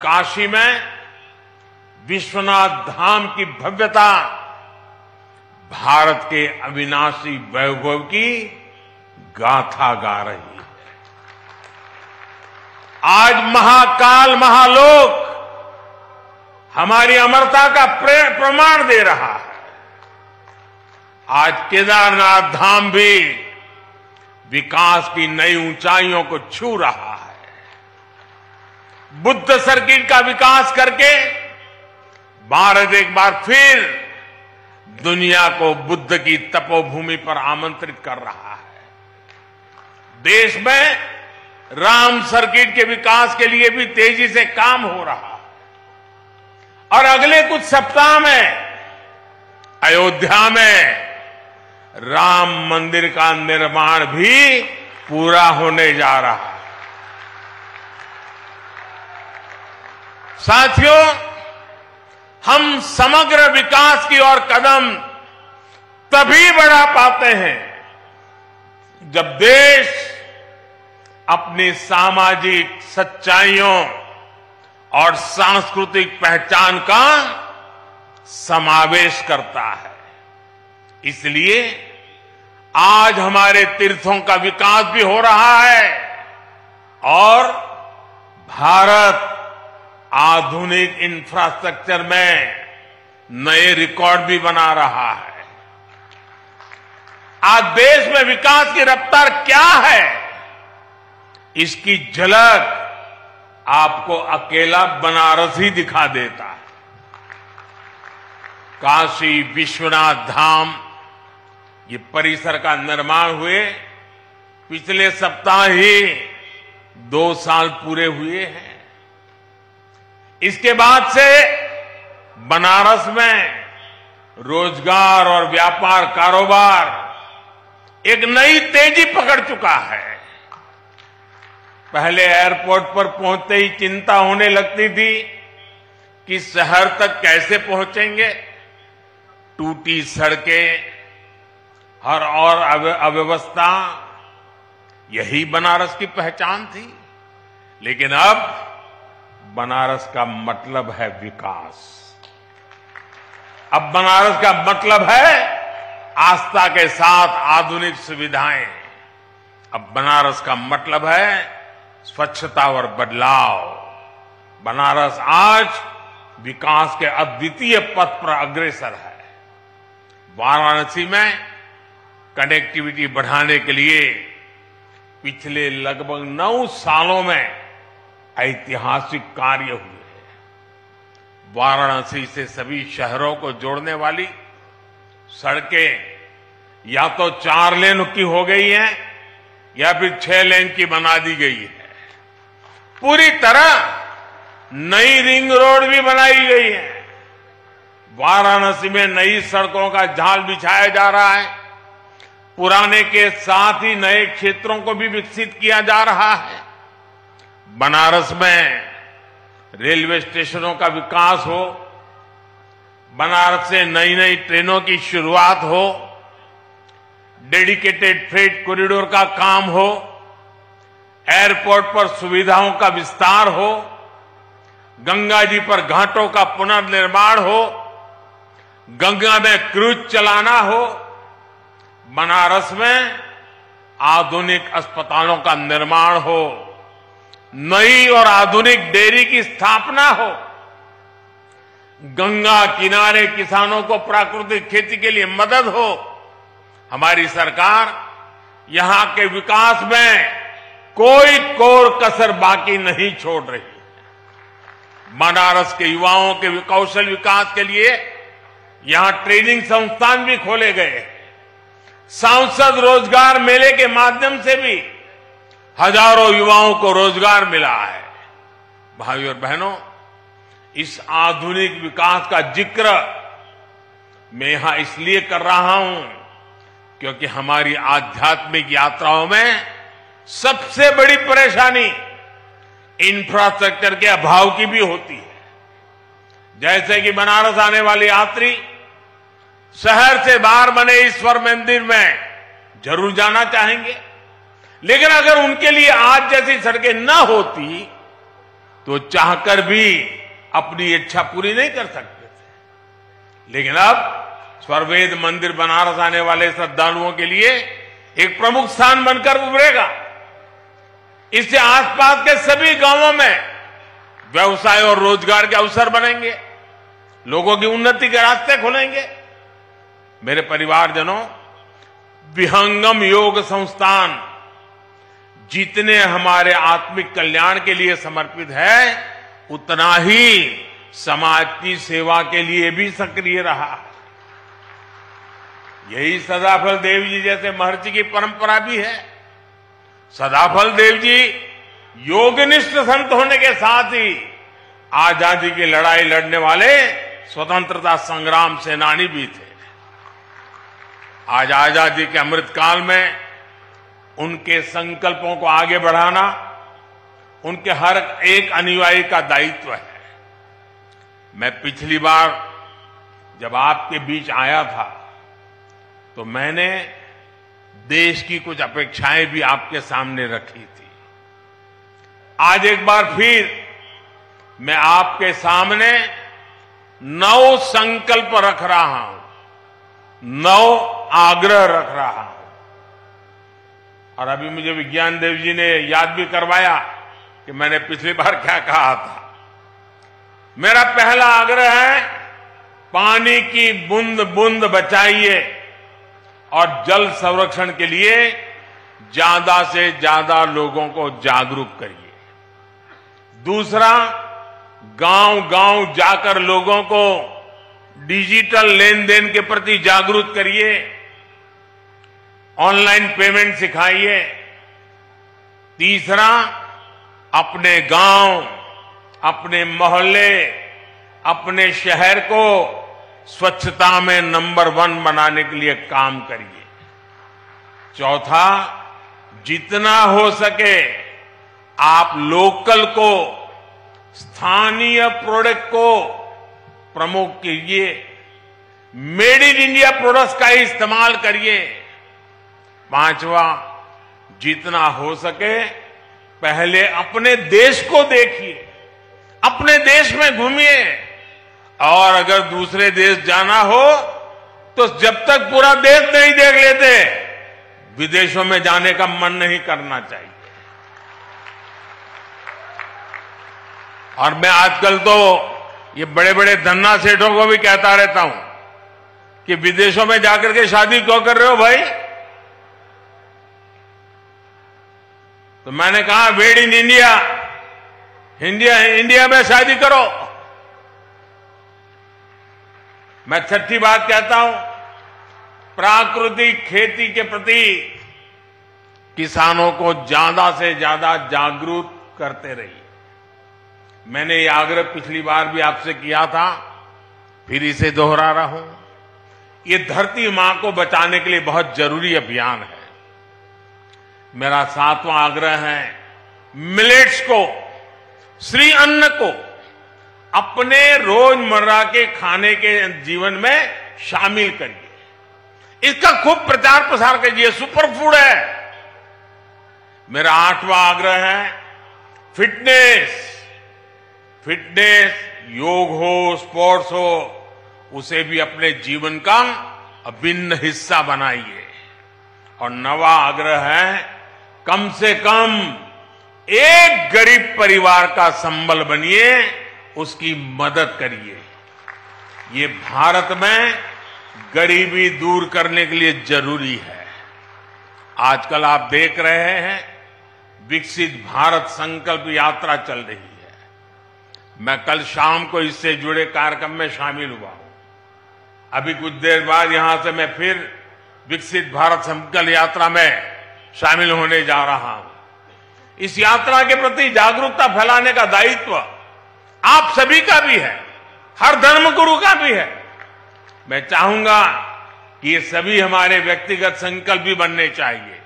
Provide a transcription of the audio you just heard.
काशी में विश्वनाथ धाम की भव्यता भारत के अविनाशी वैभव की गाथा गा रही है। आज महाकाल महालोक हमारी अमरता का प्रमाण दे रहा है। आज केदारनाथ धाम भी विकास की नई ऊंचाइयों को छू रहा है। बुद्ध सर्किट का विकास करके भारत एक बार फिर दुनिया को बुद्ध की तपोभूमि पर आमंत्रित कर रहा है। देश में राम सर्किट के विकास के लिए भी तेजी से काम हो रहा है और अगले कुछ सप्ताह में अयोध्या में राम मंदिर का निर्माण भी पूरा होने जा रहा है। साथियों, हम समग्र विकास की ओर कदम तभी बढ़ा पाते हैं जब देश अपनी सामाजिक सच्चाइयों और सांस्कृतिक पहचान का समावेश करता है। इसलिए आज हमारे तीर्थों का विकास भी हो रहा है और भारत आधुनिक इंफ्रास्ट्रक्चर में नए रिकॉर्ड भी बना रहा है। आज देश में विकास की रफ्तार क्या है, इसकी झलक आपको अकेला बनारस ही दिखा देता है। काशी विश्वनाथ धाम ये परिसर का निर्माण हुए पिछले सप्ताह ही 2 साल पूरे हुए हैं। इसके बाद से बनारस में रोजगार और व्यापार कारोबार एक नई तेजी पकड़ चुका है। पहले एयरपोर्ट पर पहुंचते ही चिंता होने लगती थी कि शहर तक कैसे पहुंचेंगे। टूटी सड़कें और अव्यवस्था यही बनारस की पहचान थी। लेकिन अब बनारस का मतलब है विकास। अब बनारस का मतलब है आस्था के साथ आधुनिक सुविधाएं। अब बनारस का मतलब है स्वच्छता और बदलाव। बनारस आज विकास के अद्वितीय पथ पर अग्रसर है। वाराणसी में कनेक्टिविटी बढ़ाने के लिए पिछले लगभग 9 सालों में ऐतिहासिक कार्य हुए हैं। वाराणसी से सभी शहरों को जोड़ने वाली सड़कें या तो 4 लेन की हो गई हैं या फिर 6 लेन की बना दी गई है। पूरी तरह नई रिंग रोड भी बनाई गई है। वाराणसी में नई सड़कों का जाल बिछाया जा रहा है। पुराने के साथ ही नए क्षेत्रों को भी विकसित किया जा रहा है। बनारस में रेलवे स्टेशनों का विकास हो, बनारस से नई नई ट्रेनों की शुरुआत हो, डेडिकेटेड फ्रेट कॉरिडोर का काम हो, एयरपोर्ट पर सुविधाओं का विस्तार हो, गंगा जी पर घाटों का पुनर्निर्माण हो, गंगा में क्रूज चलाना हो, बनारस में आधुनिक अस्पतालों का निर्माण हो, नई और आधुनिक डेयरी की स्थापना हो, गंगा किनारे किसानों को प्राकृतिक खेती के लिए मदद हो। हमारी सरकार यहां के विकास में कोई कोर कसर बाकी नहीं छोड़ रही। बनारस के युवाओं के कौशल विकास के लिए यहां ट्रेनिंग संस्थान भी खोले गए। सांसद रोजगार मेले के माध्यम से भी हजारों युवाओं को रोजगार मिला है। भाइयों और बहनों, इस आधुनिक विकास का जिक्र मैं यहां इसलिए कर रहा हूं क्योंकि हमारी आध्यात्मिक यात्राओं में सबसे बड़ी परेशानी इंफ्रास्ट्रक्चर के अभाव की भी होती है। जैसे कि बनारस आने वाले यात्री शहर से बाहर बने ईश्वर मंदिर में जरूर जाना चाहेंगे, लेकिन अगर उनके लिए आज जैसी सड़कें न होती तो चाहकर भी अपनी इच्छा पूरी नहीं कर सकते थे। लेकिन अब स्वर्वेद मंदिर बनारस आने वाले श्रद्धालुओं के लिए एक प्रमुख स्थान बनकर उभरेगा। इससे आसपास के सभी गांवों में व्यवसाय और रोजगार के अवसर बनेंगे, लोगों की उन्नति के रास्ते खुलेंगे। मेरे परिवारजनों, विहंगम योग संस्थान जितने हमारे आत्मिक कल्याण के लिए समर्पित है, उतना ही समाज की सेवा के लिए भी सक्रिय रहा। यही सदाफल देव जी जैसे महर्षि की परंपरा भी है। सदाफल देव जी योगनिष्ठ संत होने के साथ ही आजादी की लड़ाई लड़ने वाले स्वतंत्रता संग्राम सेनानी भी थे। आज आजादी के अमृतकाल में उनके संकल्पों को आगे बढ़ाना उनके हर एक अनुयायी का दायित्व है। मैं पिछली बार जब आपके बीच आया था तो मैंने देश की कुछ अपेक्षाएं भी आपके सामने रखी थी। आज एक बार फिर मैं आपके सामने 9 संकल्प रख रहा हूं, 9 आग्रह रख रहा हूं। और अभी मुझे विज्ञान देव जी ने याद भी करवाया कि मैंने पिछली बार क्या कहा था। मेरा पहला आग्रह है, पानी की बूंद बूंद बचाइए और जल संरक्षण के लिए ज्यादा से ज्यादा लोगों को जागरूक करिए। दूसरा, गांव-गांव जाकर लोगों को डिजिटल लेन देन के प्रति जागरूक करिए, ऑनलाइन पेमेंट सिखाइए। तीसरा, अपने गांव, अपने मोहल्ले, अपने शहर को स्वच्छता में नंबर 1 बनाने के लिए काम करिए। चौथा, जितना हो सके आप लोकल को, स्थानीय प्रोडक्ट को प्रमोट कीजिए, मेड इन इंडिया प्रोडक्ट्स का ही इस्तेमाल करिए। पांचवा, जितना हो सके पहले अपने देश को देखिए, अपने देश में घूमिए, और अगर दूसरे देश जाना हो तो जब तक पूरा देश नहीं देख लेते, विदेशों में जाने का मन नहीं करना चाहिए। और मैं आजकल तो ये बड़े बड़े धन्ना सेठों को भी कहता रहता हूं कि विदेशों में जाकर के शादी क्यों कर रहे हो भाई? तो मैंने कहा, मेड इन इंडिया, इंडिया में शादी करो। मैं छठी बात कहता हूं, प्राकृतिक खेती के प्रति किसानों को ज्यादा से ज्यादा जागरूक करते रहिए। मैंने ये आग्रह पिछली बार भी आपसे किया था, फिर इसे दोहरा रहा हूं। ये धरती मां को बचाने के लिए बहुत जरूरी अभियान है। मेरा 7वां आग्रह है, मिलेट्स को, श्री अन्न को अपने रोजमर्रा के खाने के जीवन में शामिल करिए। इसका खूब प्रचार प्रसार कीजिए, सुपर फूड है। मेरा 8वां आग्रह है, फिटनेस, योग हो, स्पोर्ट्स हो, उसे भी अपने जीवन का अभिन्न हिस्सा बनाइए। और 9वां आग्रह है, कम से कम एक गरीब परिवार का संबल बनिए, उसकी मदद करिए। ये भारत में गरीबी दूर करने के लिए जरूरी है। आजकल आप देख रहे हैं, विकसित भारत संकल्प यात्रा चल रही है। मैं कल शाम को इससे जुड़े कार्यक्रम में शामिल हुआ हूं। अभी कुछ देर बाद यहां से मैं फिर विकसित भारत संकल्प यात्रा में शामिल होने जा रहा हूं। इस यात्रा के प्रति जागरूकता फैलाने का दायित्व आप सभी का भी है, हर धर्मगुरु का भी है। मैं चाहूंगा कि ये सभी हमारे व्यक्तिगत संकल्प भी बनने चाहिए।